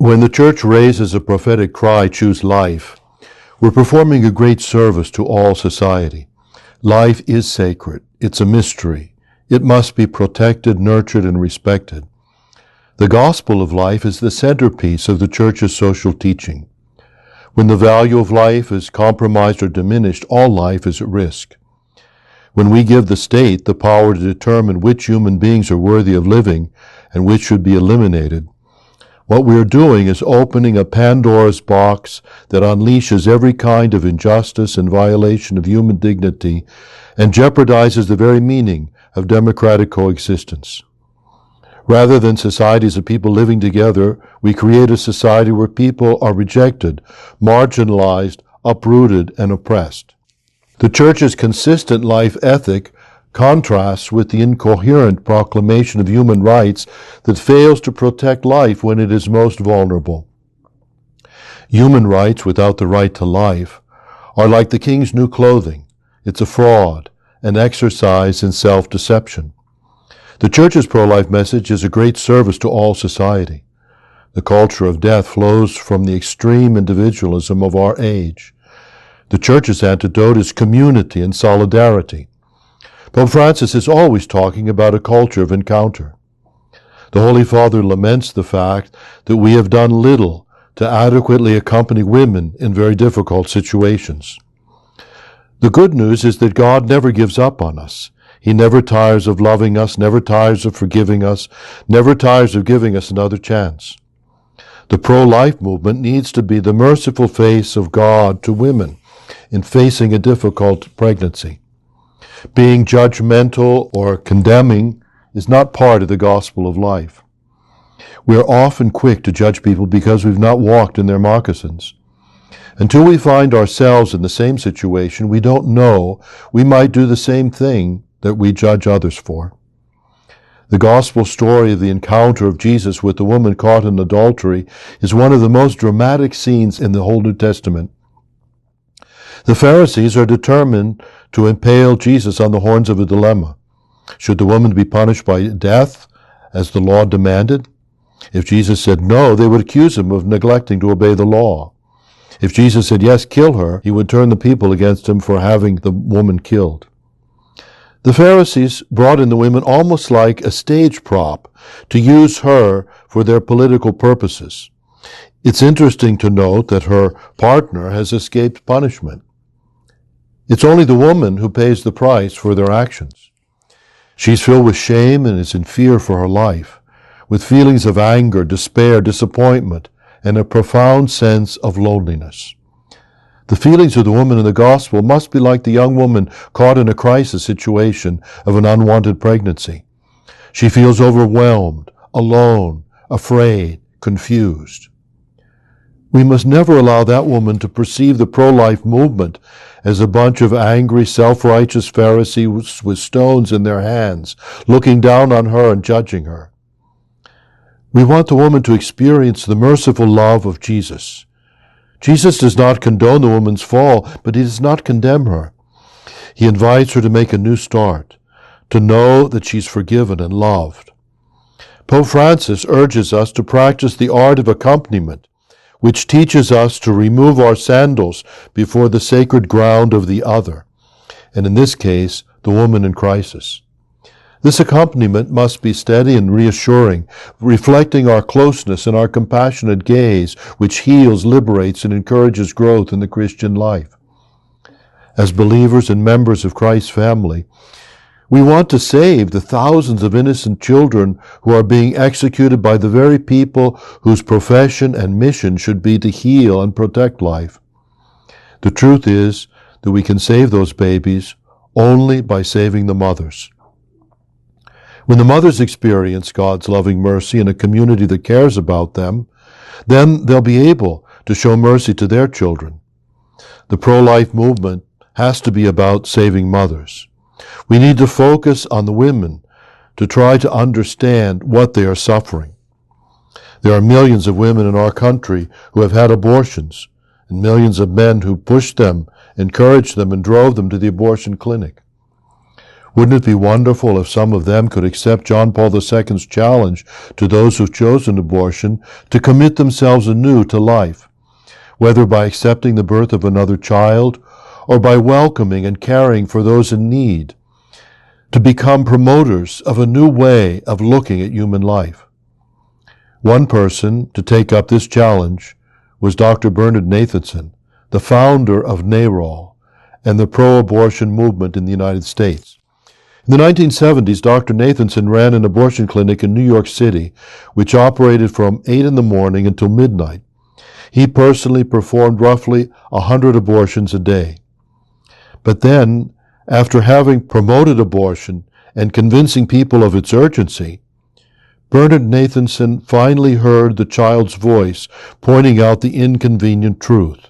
When the church raises a prophetic cry, "Choose life," we're performing a great service to all society. Life is sacred. It's a mystery. It must be protected, nurtured, and respected. The gospel of life is the centerpiece of the church's social teaching. When the value of life is compromised or diminished, all life is at risk. When we give the state the power to determine which human beings are worthy of living and which should be eliminated, what we are doing is opening a Pandora's box that unleashes every kind of injustice and violation of human dignity and jeopardizes the very meaning of democratic coexistence. Rather than societies of people living together, we create a society where people are rejected, marginalized, uprooted, and oppressed. The Church's consistent life ethic contrasts with the incoherent proclamation of human rights that fails to protect life when it is most vulnerable. Human rights without the right to life are like the king's new clothing. It's a fraud, an exercise in self-deception. The Church's pro-life message is a great service to all society. The culture of death flows from the extreme individualism of our age. The Church's antidote is community and solidarity. Pope Francis is always talking about a culture of encounter. The Holy Father laments the fact that we have done little to adequately accompany women in very difficult situations. The good news is that God never gives up on us. He never tires of loving us, never tires of forgiving us, never tires of giving us another chance. The pro-life movement needs to be the merciful face of God to women in facing a difficult pregnancy. Being judgmental or condemning is not part of the gospel of life. We are often quick to judge people because we've not walked in their moccasins. Until we find ourselves in the same situation, we don't know we might do the same thing that we judge others for. The gospel story of the encounter of Jesus with the woman caught in adultery is one of the most dramatic scenes in the whole New Testament. The Pharisees are determined to impale Jesus on the horns of a dilemma. Should the woman be punished by death, as the law demanded? If Jesus said no, they would accuse him of neglecting to obey the law. If Jesus said yes, kill her, he would turn the people against him for having the woman killed. The Pharisees brought in the women almost like a stage prop to use her for their political purposes. It's interesting to note that her partner has escaped punishment. It's only the woman who pays the price for their actions. She's filled with shame and is in fear for her life, with feelings of anger, despair, disappointment, and a profound sense of loneliness. The feelings of the woman in the gospel must be like the young woman caught in a crisis situation of an unwanted pregnancy. She feels overwhelmed, alone, afraid, confused. We must never allow that woman to perceive the pro-life movement as a bunch of angry, self-righteous Pharisees with stones in their hands, looking down on her and judging her. We want the woman to experience the merciful love of Jesus. Jesus does not condone the woman's fall, but he does not condemn her. He invites her to make a new start, to know that she's forgiven and loved. Pope Francis urges us to practice the art of accompaniment, which teaches us to remove our sandals before the sacred ground of the other, and in this case, the woman in crisis. This accompaniment must be steady and reassuring, reflecting our closeness and our compassionate gaze, which heals, liberates, and encourages growth in the Christian life. As believers and members of Christ's family, we want to save the thousands of innocent children who are being executed by the very people whose profession and mission should be to heal and protect life. The truth is that we can save those babies only by saving the mothers. When the mothers experience God's loving mercy in a community that cares about them, then they'll be able to show mercy to their children. The pro-life movement has to be about saving mothers. We need to focus on the women to try to understand what they are suffering. There are millions of women in our country who have had abortions, and millions of men who pushed them, encouraged them, and drove them to the abortion clinic. Wouldn't it be wonderful if some of them could accept John Paul II's challenge to those who've chosen abortion to commit themselves anew to life, whether by accepting the birth of another child or by welcoming and caring for those in need, to become promoters of a new way of looking at human life. One person to take up this challenge was Dr. Bernard Nathanson, the founder of NARAL and the pro-abortion movement in the United States. In the 1970s, Dr. Nathanson ran an abortion clinic in New York City, which operated from 8 in the morning until midnight. He personally performed roughly 100 abortions a day. But then, after having promoted abortion and convincing people of its urgency, Bernard Nathanson finally heard the child's voice pointing out the inconvenient truth.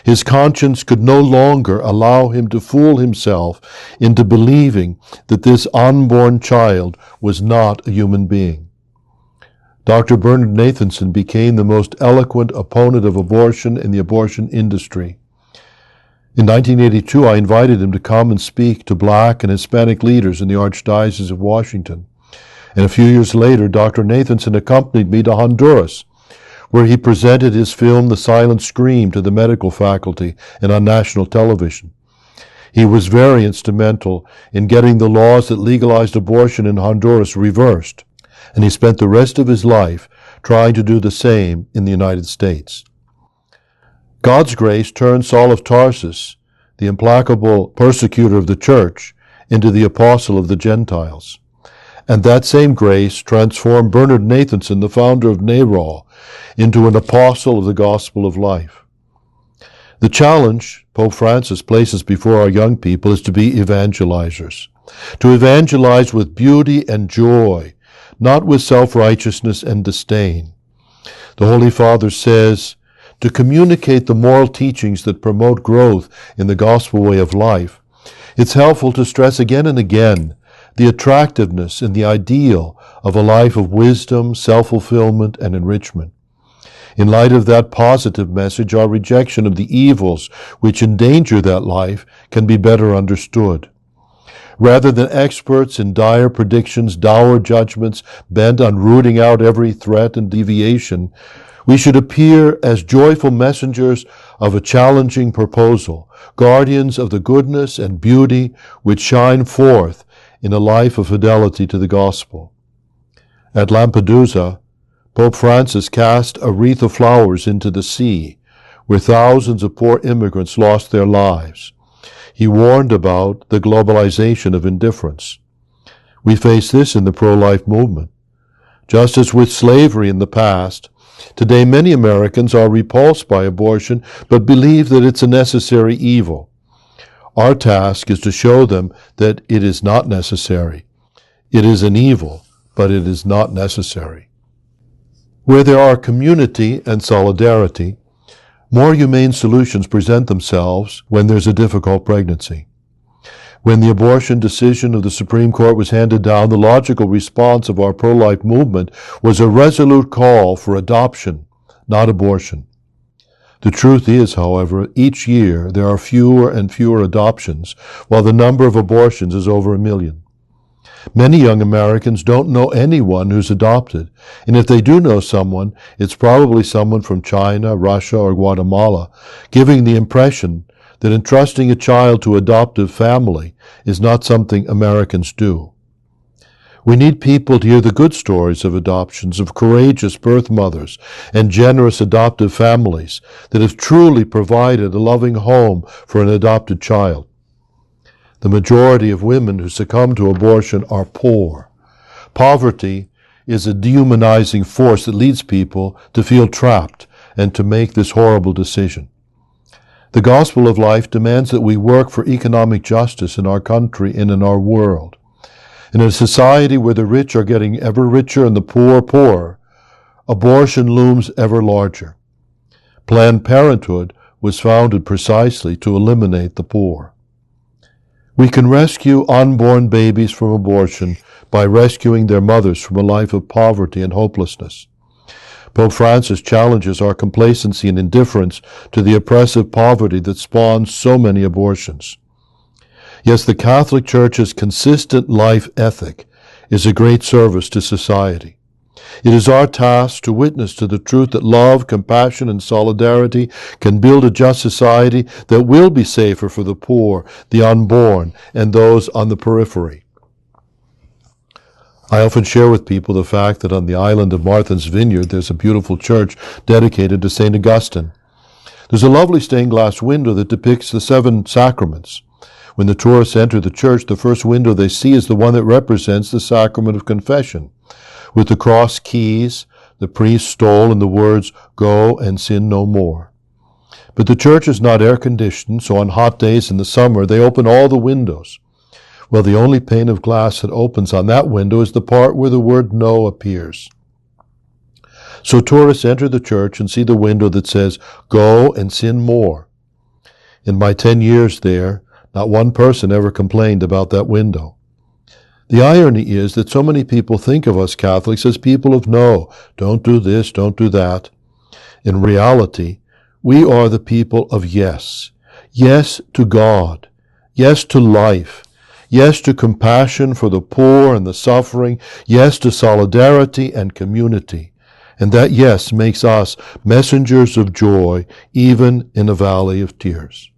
His conscience could no longer allow him to fool himself into believing that this unborn child was not a human being. Dr. Bernard Nathanson became the most eloquent opponent of abortion in the abortion industry. In 1982, I invited him to come and speak to Black and Hispanic leaders in the Archdiocese of Washington. And a few years later, Dr. Nathanson accompanied me to Honduras, where he presented his film The Silent Scream to the medical faculty and on national television. He was very instrumental in getting the laws that legalized abortion in Honduras reversed, and he spent the rest of his life trying to do the same in the United States. God's grace turned Saul of Tarsus, the implacable persecutor of the church, into the apostle of the Gentiles. And that same grace transformed Bernard Nathanson, the founder of NARAL, into an apostle of the gospel of life. The challenge Pope Francis places before our young people is to be evangelizers, to evangelize with beauty and joy, not with self-righteousness and disdain. The Holy Father says, to communicate the moral teachings that promote growth in the gospel way of life, it's helpful to stress again and again the attractiveness and the ideal of a life of wisdom, self-fulfillment, and enrichment. In light of that positive message, our rejection of the evils which endanger that life can be better understood. Rather than experts in dire predictions, dour judgments bent on rooting out every threat and deviation, we should appear as joyful messengers of a challenging proposal, guardians of the goodness and beauty which shine forth in a life of fidelity to the gospel. At Lampedusa, Pope Francis cast a wreath of flowers into the sea, where thousands of poor immigrants lost their lives. He warned about the globalization of indifference. We face this in the pro-life movement. Just as with slavery in the past, today many Americans are repulsed by abortion, but believe that it's a necessary evil. Our task is to show them that it is not necessary. It is an evil, but it is not necessary. Where there are community and solidarity, more humane solutions present themselves when there's a difficult pregnancy. When the abortion decision of the Supreme Court was handed down, the logical response of our pro-life movement was a resolute call for adoption, not abortion. The truth is, however, each year there are fewer and fewer adoptions, while the number of abortions is over 1 million. Many young Americans don't know anyone who's adopted, and if they do know someone, it's probably someone from China, Russia, or Guatemala, giving the impression that entrusting a child to adoptive family is not something Americans do. We need people to hear the good stories of adoptions, of courageous birth mothers and generous adoptive families that have truly provided a loving home for an adopted child. The majority of women who succumb to abortion are poor. Poverty is a dehumanizing force that leads people to feel trapped and to make this horrible decision. The gospel of life demands that we work for economic justice in our country and in our world. In a society where the rich are getting ever richer and the poor poorer, abortion looms ever larger. Planned Parenthood was founded precisely to eliminate the poor. We can rescue unborn babies from abortion by rescuing their mothers from a life of poverty and hopelessness. Pope Francis challenges our complacency and indifference to the oppressive poverty that spawns so many abortions. Yes, the Catholic Church's consistent life ethic is a great service to society. It is our task to witness to the truth that love, compassion, and solidarity can build a just society that will be safer for the poor, the unborn, and those on the periphery. I often share with people the fact that on the island of Martha's Vineyard there's a beautiful church dedicated to St. Augustine. There's a lovely stained glass window that depicts the 7 sacraments. When the tourists enter the church, the first window they see is the one that represents the sacrament of confession, with the cross keys, the priest's stole, and the words, "Go and sin no more." But the church is not air-conditioned, so on hot days in the summer they open all the windows. Well, the only pane of glass that opens on that window is the part where the word "no" appears. So tourists enter the church and see the window that says, "Go and sin more." In my 10 years there, not one person ever complained about that window. The irony is that so many people think of us Catholics as people of no, don't do this, don't do that. In reality, we are the people of yes. Yes to God. Yes to life. Yes to compassion for the poor and the suffering. Yes to solidarity and community. And that yes makes us messengers of joy, even in a valley of tears.